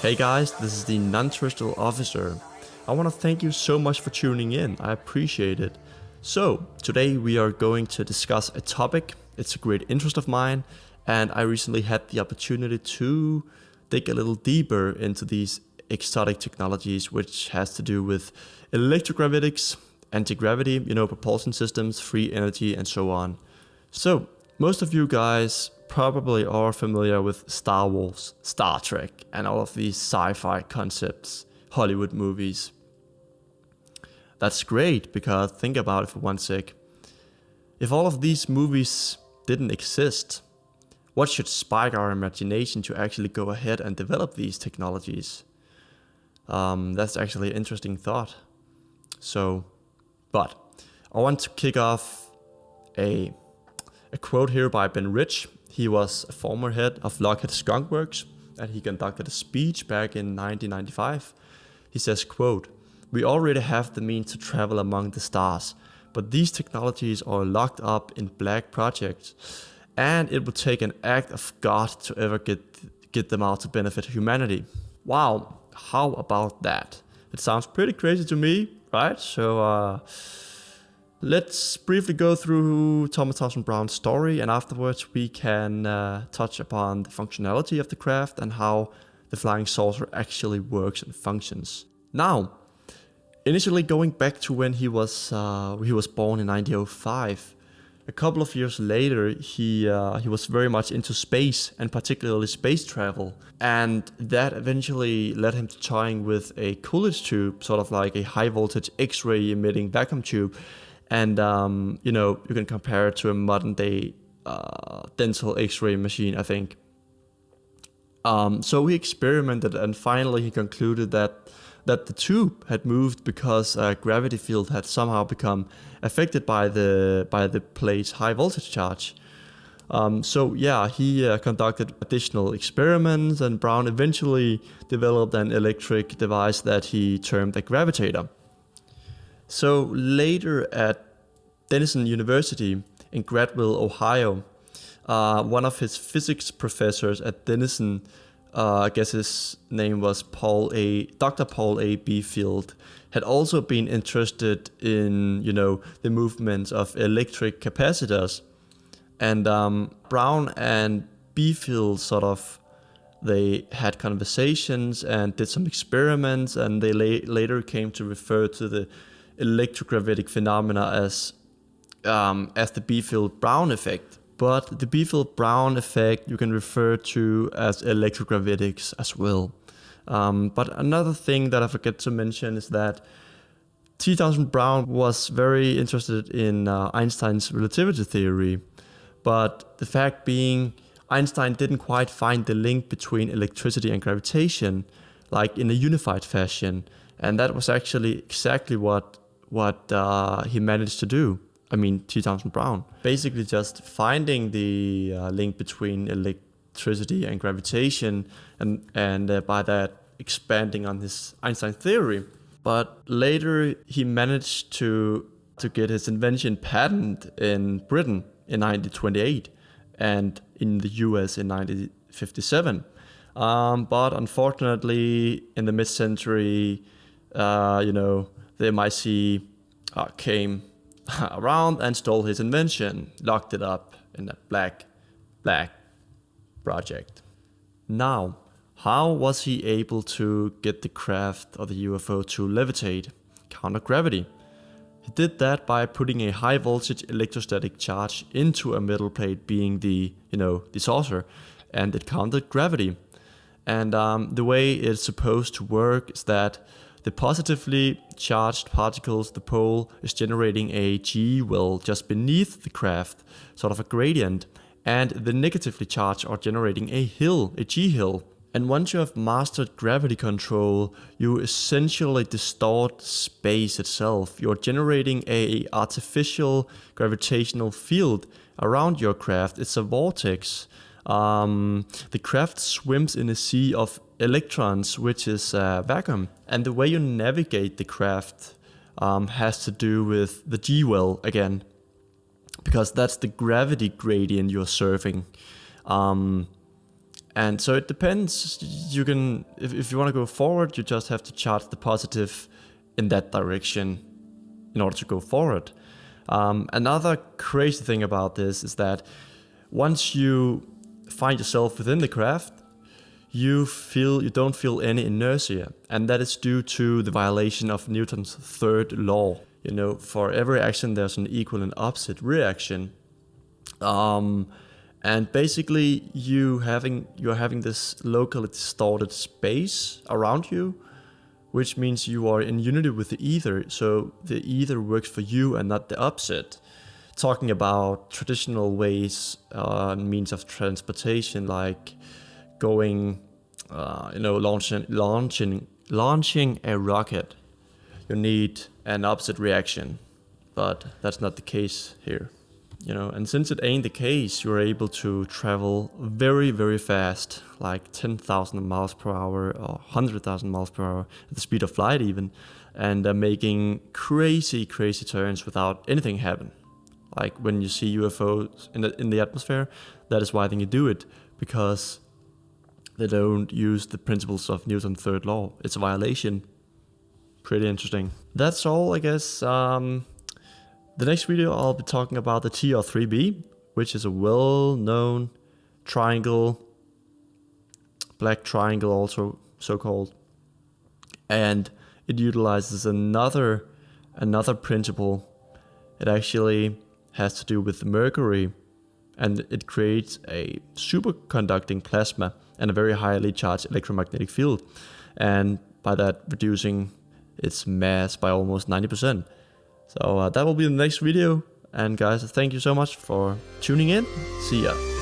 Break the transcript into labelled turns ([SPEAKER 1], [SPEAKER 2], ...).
[SPEAKER 1] Hey guys, this is the Non-terrestrial officer. I want to thank you so much for tuning in. I appreciate it. So, today we are going to discuss a topic. It's a great interest of mine, and I recently had the opportunity to dig a little deeper into these exotic technologies, which has to do with electrogravitics, anti-gravity, propulsion systems, free energy, and so on. So, most of you guys probably are familiar with Star Wars, Star Trek, and all of these sci-fi concepts, Hollywood movies. That's great, because think about it for one sec. If all of these movies didn't exist, what should spark our imagination to actually go ahead and develop these technologies? That's actually an interesting thought. But I want to kick off a quote here by Ben Rich. He was a former head of Lockheed Skunk Works, and he conducted a speech back in 1995. He says, quote, "We already have the means to travel among the stars, but these technologies are locked up in black projects, and it would take an act of God to ever get them out to benefit humanity." Wow, how about that? It sounds pretty crazy to me, right? So let's briefly go through Thomas Townsend Brown's story, and afterwards we can touch upon the functionality of the craft and how the flying saucer actually works and functions. Now, initially going back to when he was born in 1905, a couple of years later he was very much into space, and particularly space travel, and that eventually led him to toying with a Coolidge tube, sort of like a high voltage X-ray emitting vacuum tube. And, you can compare it to a modern day dental X-ray machine, I think. So he experimented, and finally he concluded that the tube had moved because a gravity field had somehow become affected by the plate's high voltage charge. He conducted additional experiments, and Brown eventually developed an electric device that he termed a gravitator. So later at Denison University in Gradville, Ohio, one of his physics professors at Denison, I guess his name was Dr. Paul A. Beefield, had also been interested in, the movements of electric capacitors. And Brown and Beefield they had conversations and did some experiments, and they later came to refer to the electrogravitic phenomena as the Beefield-Brown effect. But the Beefield-Brown effect you can refer to as electrogravitics as well. But another thing that I forget to mention is that T. Townsend Brown was very interested in Einstein's relativity theory. But the fact being, Einstein didn't quite find the link between electricity and gravitation, like in a unified fashion. And that was actually exactly what he managed to do. T. Townsend Brown. Basically just finding the link between electricity and gravitation, and by that expanding on his Einstein theory. But later he managed to get his invention patented in Britain in 1928 and in the US in 1957. But unfortunately in the mid-century, the MIC came around and stole his invention, locked it up in a black project. Now, how was he able to get the craft or the UFO to levitate, counter gravity? He did that by putting a high voltage electrostatic charge into a metal plate, being the saucer, and it countered gravity. And the way it's supposed to work is that the positively charged particles, the pole, is generating a G-well just beneath the craft, sort of a gradient, and the negatively charged are generating a G-hill. And once you have mastered gravity control, you essentially distort space itself. You're generating a artificial gravitational field around your craft. It's a vortex. The craft swims in a sea of electrons, which is vacuum. And the way you navigate the craft has to do with the G-well again, because that's the gravity gradient you're surfing. And so it depends. You can, if you want to go forward, you just have to charge the positive in that direction in order to go forward. Another crazy thing about this is that once you find yourself within the craft, you don't feel any inertia, and that is due to the violation of Newton's third law. You know, for every action there's an equal and opposite reaction. And basically you're having this locally distorted space around you, which means you are in unity with the ether. So the ether works for you and not the opposite. Talking about traditional ways and means of transportation, like going, launching a rocket, you need an opposite reaction, but that's not the case here. You know, and since it ain't the case, you're able to travel very, very fast, like 10,000 miles per hour or 100,000 miles per hour at the speed of light even, and making crazy turns without anything happen. Like when you see UFOs in the atmosphere, that is why they do it, because they don't use the principles of Newton's third law. It's a violation. Pretty interesting. That's all, I guess. The next video I'll be talking about the TR3B, which is a well-known triangle, black triangle also so-called, and it utilizes another principle. It actually has to do with mercury, and it creates a superconducting plasma and a very highly charged electromagnetic field, and by that reducing its mass by almost 90%. So that will be the next video, and guys, thank you so much for tuning in. See ya.